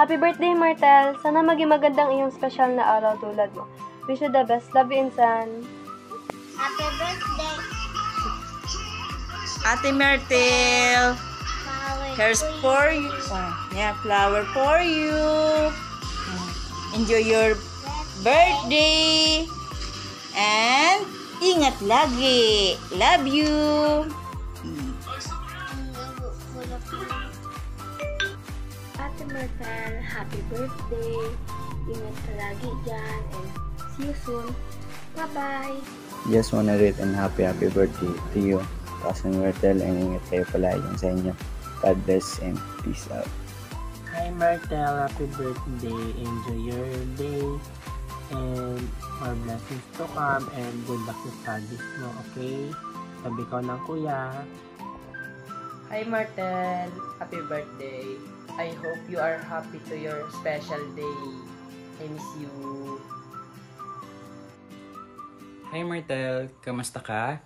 Happy birthday, Martel! Sana maging magandang iyong special na araw tulad mo. Wish you the best. Love you, Insan. Happy birthday! Ate Myrtle, here's for you. Yeah, flower for you. Enjoy your birthday. And ingat lagi. Love you. Ate Martel, happy birthday. Ingat ka lagi dyan and see you soon. Bye-bye. Just wanna read and happy birthday to you, Cousin Myrtle, and ingat kayo palagi sa inyo. God bless and peace out. Hi Martel, happy birthday. Enjoy your day and more blessings to come and good luck sa studies mo, okay? Sabi ko ng kuya. Hi Martel, happy birthday. I hope you are happy to your special day. I miss you. Hi Martel, kamusta ka?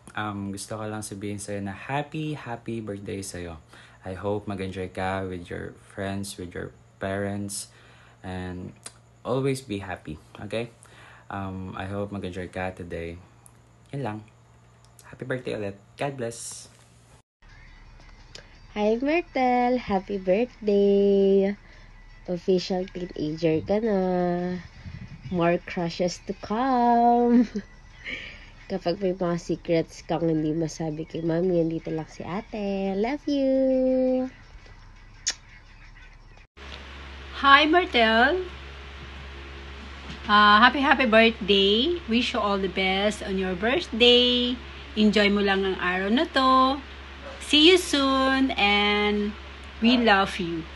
Gusto ko lang sabihin sa'yo na happy birthday sa'yo. I hope mag-enjoy ka with your friends, with your parents, and always be happy, okay? I hope mag-enjoy ka today. Yan lang. Happy birthday ulit. God bless. Hi Myrtle, happy birthday! Official teenager ka na. More crushes to come. Kapag may mga secrets kang hindi masabi kay mami, andito lang si ate. Love you! Hi Martel! Happy birthday! Wish you all the best on your birthday. Enjoy mo lang ang araw na to. See you soon and we love you.